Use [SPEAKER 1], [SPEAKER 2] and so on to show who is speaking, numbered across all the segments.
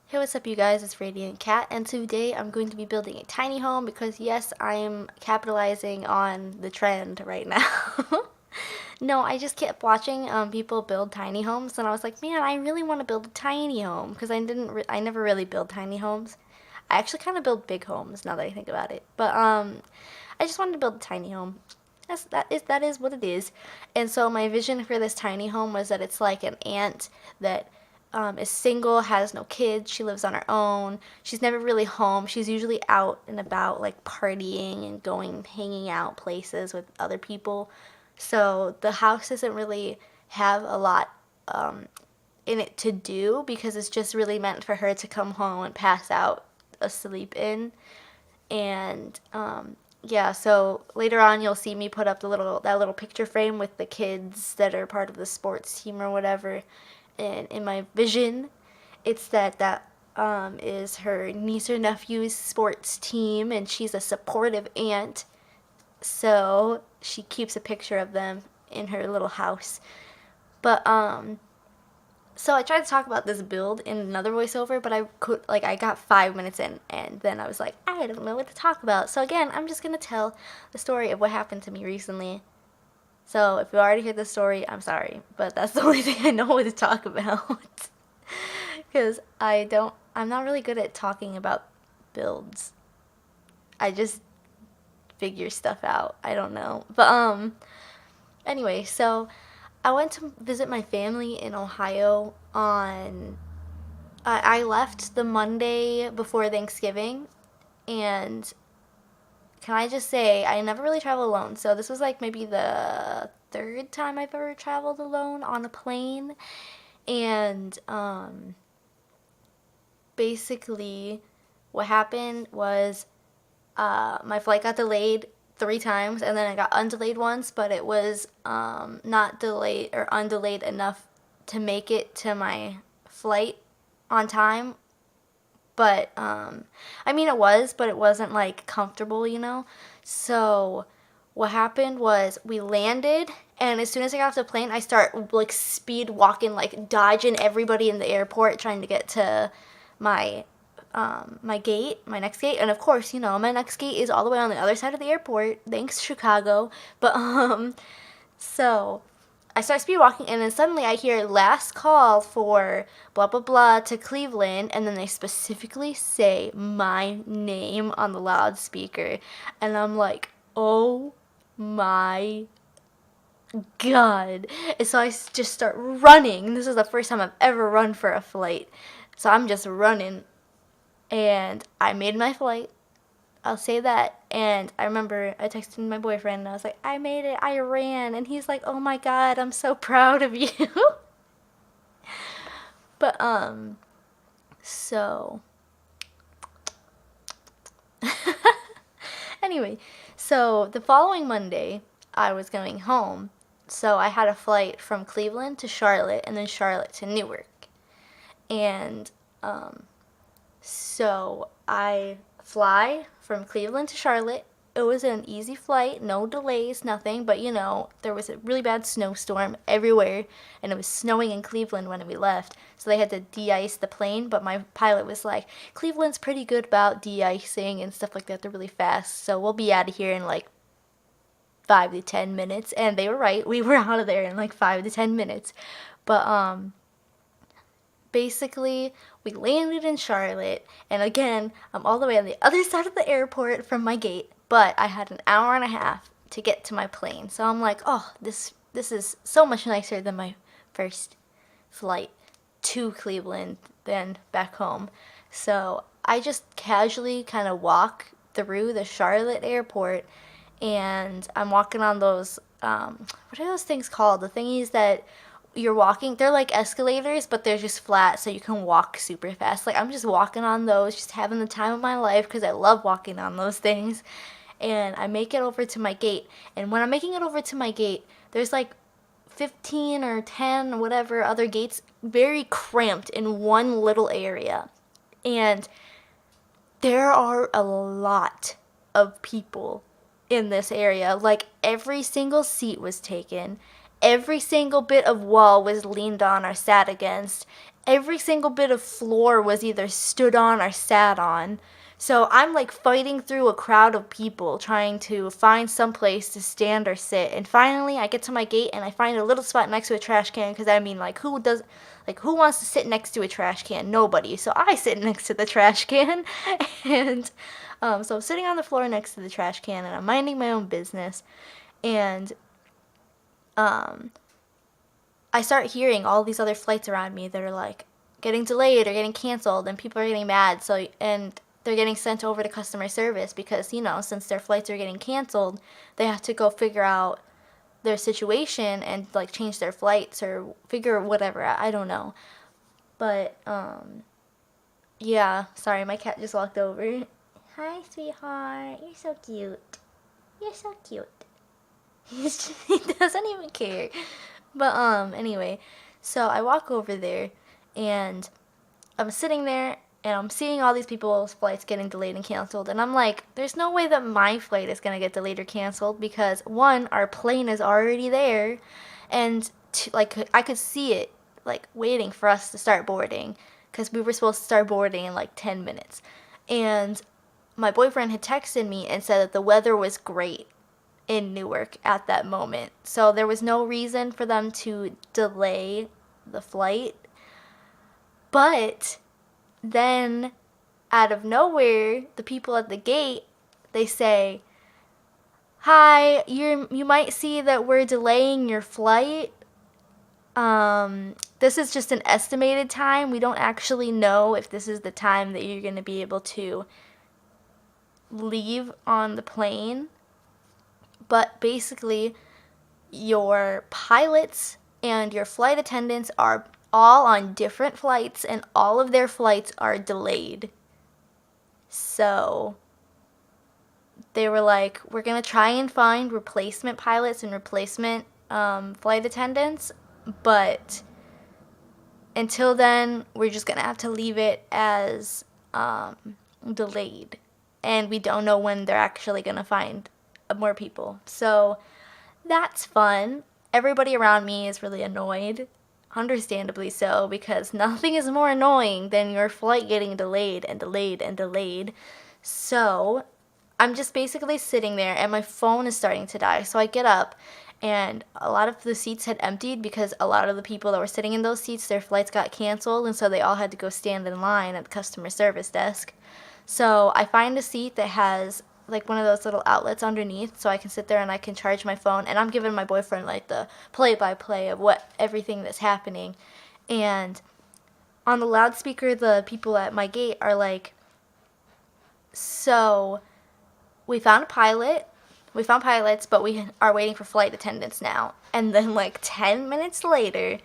[SPEAKER 1] Hey, what's up, you guys? It's Radiant Cat, and today I'm going to be building a tiny home because, yes, I am capitalizing on the trend right now. No, I just kept watching people build tiny homes, and I was like, man, I really want to build a tiny home because I never really build tiny homes. I actually kind of build big homes now that I think about it, but I just wanted to build a tiny home. That is what it is. And so my vision for this tiny home was that it's like an aunt that is single, has no kids. She lives on her own. She's never really home. She's usually out and about, like partying and going, hanging out places with other people. So the house doesn't really have a lot in it to do because it's just really meant for her to come home and pass out asleep in. And yeah, so later on you'll see me put up that little picture frame with the kids that are part of the sports team or whatever. And in my vision, it's that is her niece or nephew's sports team, and she's a supportive aunt. So she keeps a picture of them in her little house. But so I tried to talk about this build in another voiceover, but I got 5 minutes in, and then I was like, I don't know what to talk about. So again, I'm just gonna tell the story of what happened to me recently. So if you already heard the story, I'm sorry, but that's the only thing I know what to talk about. Because I'm not really good at talking about builds. I just figure stuff out. I don't know. But anyway, so I went to visit my family in Ohio on I left the Monday before Thanksgiving, and can I just say I never really travel alone. So this was like maybe the third time I've ever traveled alone on a plane, and basically what happened was my flight got delayed 3 times, and then I got undelayed once, but it was not delayed or undelayed enough to make it to my flight on time. But I mean, it was, but it wasn't like comfortable. So what happened was we landed, and as soon as I got off the plane, I start like speed walking, like dodging everybody in the airport, trying to get to my my next gate. And of course, my next gate is all the way on the other side of the airport. Thanks, Chicago. But so I start speed walking, and then suddenly I hear last call for blah blah blah to Cleveland, and then they specifically say my name on the loudspeaker, and I'm like, oh my god. And so I just start running. This is the first time I've ever run for a flight, so I'm just running, and I made my flight. I'll say that. And I remember I texted my boyfriend and I was like, I made it, I ran. And he's like, oh my god, I'm so proud of you. But, so. Anyway, so the following Monday, I was going home. So I had a flight from Cleveland to Charlotte and then Charlotte to Newark. And, so I fly from Cleveland to Charlotte. It was an easy flight, no delays, nothing, but there was a really bad snowstorm everywhere, and it was snowing in Cleveland when we left. So they had to de-ice the plane, but my pilot was like, Cleveland's pretty good about de-icing and stuff like that. They're really fast, so we'll be out of here in like 5 to 10 minutes. And they were right. We were out of there in like 5 to 10 minutes. But basically, we landed in Charlotte, and again, I'm all the way on the other side of the airport from my gate, but I had an hour and a half to get to my plane. So I'm like, oh, this is so much nicer than my first flight to Cleveland than back home. So I just casually kind of walk through the Charlotte airport, and I'm walking on those what are those things called? The thingies that you're walking, they're like escalators, but they're just flat, so you can walk super fast. Like, I'm just walking on those, just having the time of my life because I love walking on those things. And I make it over to my gate, and when I'm making it over to my gate, there's like 15 or 10 or whatever other gates, very cramped in one little area. And there are a lot of people in this area. Like, every single seat was taken, Every single bit of wall was leaned on or sat against. Every single bit of floor was either stood on or sat on. So I'm like fighting through a crowd of people trying to find some place to stand or sit. And finally I get to my gate and I find a little spot next to a trash can, because I mean, like, who wants to sit next to a trash can? Nobody. So I sit next to the trash can. And so I'm sitting on the floor next to the trash can and I'm minding my own business. And um I start hearing all these other flights around me that are like getting delayed or getting canceled, and people are getting mad. So, and they're getting sent over to customer service because, you know, since their flights are getting canceled, they have to go figure out their situation and like change their flights or figure whatever. I don't know. But yeah, sorry, my cat just walked over. Hi, sweetheart. You're so cute. You're so cute. He doesn't even care. But anyway, so I walk over there and I'm sitting there and I'm seeing all these people's flights getting delayed and canceled, and I'm like, there's no way that my flight is gonna get delayed or canceled, because one, our plane is already there, and like I could see it like waiting for us to start boarding, because we were supposed to start boarding in like 10 minutes, and my boyfriend had texted me and said that the weather was great in Newark at that moment. So there was no reason for them to delay the flight. But then out of nowhere, the people at the gate, they say, "Hi, you might see that we're delaying your flight. This is just an estimated time. We don't actually know if this is the time that you're going to be able to leave on the plane. But basically, your pilots and your flight attendants are all on different flights, and all of their flights are delayed." So they were like, we're going to try and find replacement pilots and replacement flight attendants, but until then, we're just going to have to leave it as delayed. And we don't know when they're actually going to find more people. So that's fun. Everybody around me is really annoyed, understandably so, because nothing is more annoying than your flight getting delayed and delayed and delayed. So I'm just basically sitting there and my phone is starting to die. So I get up, and a lot of the seats had emptied because a lot of the people that were sitting in those seats, their flights got canceled, and so they all had to go stand in line at the customer service desk. So I find a seat that has like one of those little outlets underneath, so I can sit there and I can charge my phone, and I'm giving my boyfriend like the play-by-play of what everything that's happening. And on the loudspeaker, the people at my gate are like, "So we found a pilot, we found pilots, but we are waiting for flight attendants now." And then like 10 minutes later,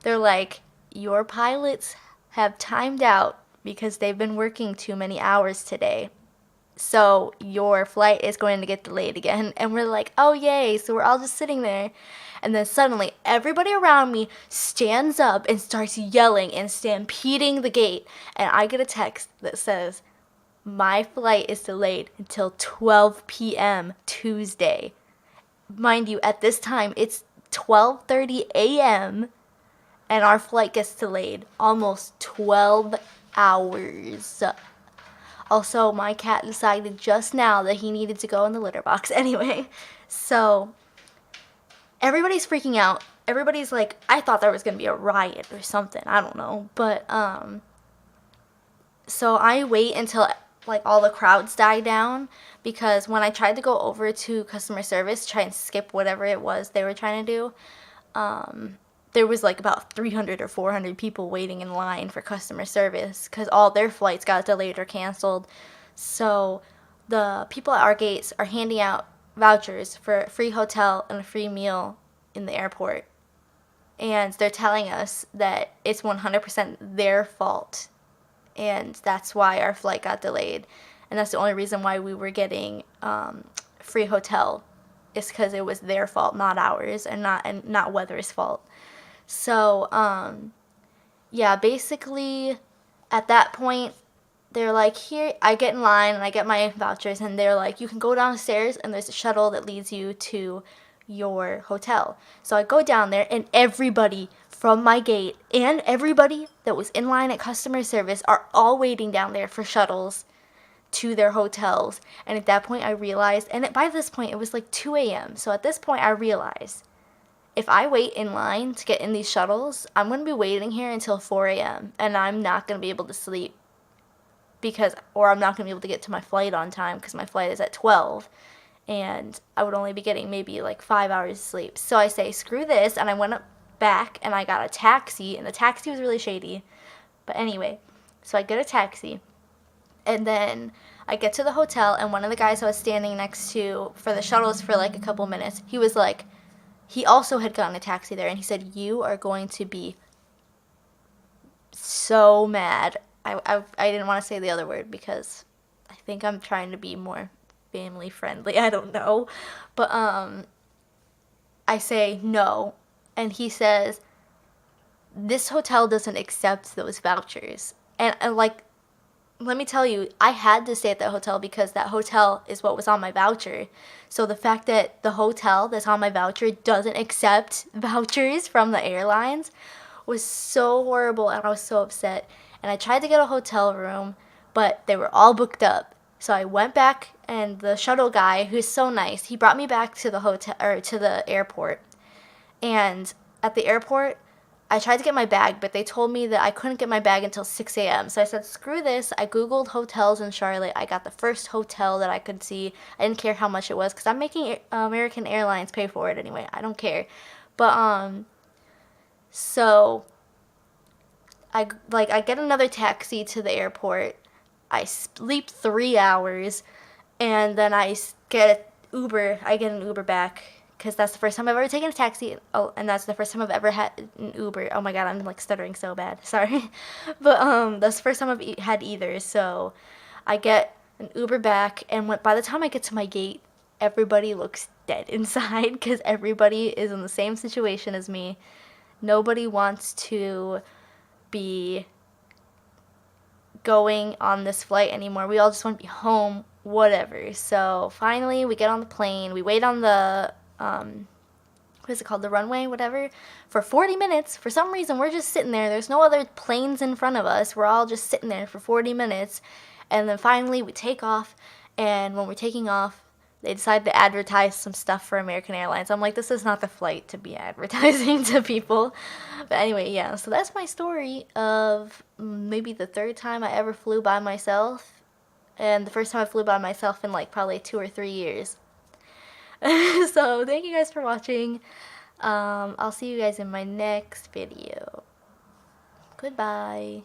[SPEAKER 1] they're like, "Your pilots have timed out because they've been working too many hours today. So your flight is going to get delayed again." And we're like, "Oh, yay." So we're all just sitting there. And then suddenly everybody around me stands up and starts yelling and stampeding the gate. And I get a text that says, "My flight is delayed until 12 p.m. Tuesday." Mind you, at this time, it's 12:30 a.m. and our flight gets delayed almost 12 hours. Also, my cat decided just now that he needed to go in the litter box. Anyway, so everybody's freaking out. Everybody's like, I thought there was going to be a riot or something. I don't know. But, so I wait until like all the crowds die down, because when I tried to go over to customer service, try and skip whatever it was they were trying to do, there was like about 300 or 400 people waiting in line for customer service because all their flights got delayed or canceled. So the people at our gates are handing out vouchers for a free hotel and a free meal in the airport. And they're telling us that it's 100% their fault. And that's why our flight got delayed. And that's the only reason why we were getting free hotel, is because it was their fault, not ours, and not weather's fault. So, yeah, basically, at that point, they're like, here, I get in line, and I get my vouchers, and they're like, you can go downstairs, and there's a shuttle that leads you to your hotel. So I go down there, and everybody from my gate and everybody that was in line at customer service are all waiting down there for shuttles to their hotels. And at that point I realized, and by this point it was like 2 a.m. So at this point I realized, if I wait in line to get in these shuttles, I'm going to be waiting here until 4 a.m. and I'm not going to be able to sleep or I'm not going to be able to get to my flight on time because my flight is at 12 and I would only be getting maybe like 5 hours of sleep. So I say, screw this, and I went up back and I got a taxi, and the taxi was really shady. But anyway, so I get a taxi, and then I get to the hotel, and one of the guys I was standing next to for the shuttles for like a couple minutes, he was like, he also had gotten a taxi there, and he said, you are going to be so mad. I didn't want to say the other word because I think I'm trying to be more family friendly. I don't know. But I say no, and he says, this hotel doesn't accept those vouchers. And like, let me tell you, I had to stay at that hotel because that hotel is what was on my voucher. So the fact that the hotel that's on my voucher doesn't accept vouchers from the airlines was so horrible, and I was so upset. And I tried to get a hotel room, but they were all booked up. So I went back, and the shuttle guy, who's so nice, he brought me back to the hotel or to the airport. And at the airport, I tried to get my bag, but they told me that I couldn't get my bag until 6 a.m. So I said, screw this. I Googled hotels in Charlotte. I got the first hotel that I could see. I didn't care how much it was because I'm making American Airlines pay for it anyway. I don't care. But, so I get another taxi to the airport. I sleep 3 hours, and then I get an Uber back because that's the first time I've ever taken a taxi. Oh, and that's the first time I've ever had an Uber. Oh my god, I'm like stuttering so bad. Sorry. But that's the first time I've had either. So I get an Uber back, and by the time I get to my gate, everybody looks dead inside because everybody is in the same situation as me. Nobody wants to be going on this flight anymore. We all just want to be home, whatever. So finally we get on the plane. We wait on the what is it called, the runway, whatever, for 40 minutes. For some reason we're just sitting there. There's no other planes in front of us. We're all just sitting there for 40 minutes. And then finally we take off, and when we're taking off, they decide to advertise some stuff for American Airlines. I'm like, this is not the flight to be advertising to people. But anyway, yeah, so that's my story of maybe the third time I ever flew by myself, and the first time I flew by myself in like probably 2 or 3 years. So thank you guys for watching. I'll see you guys in my next video. Goodbye.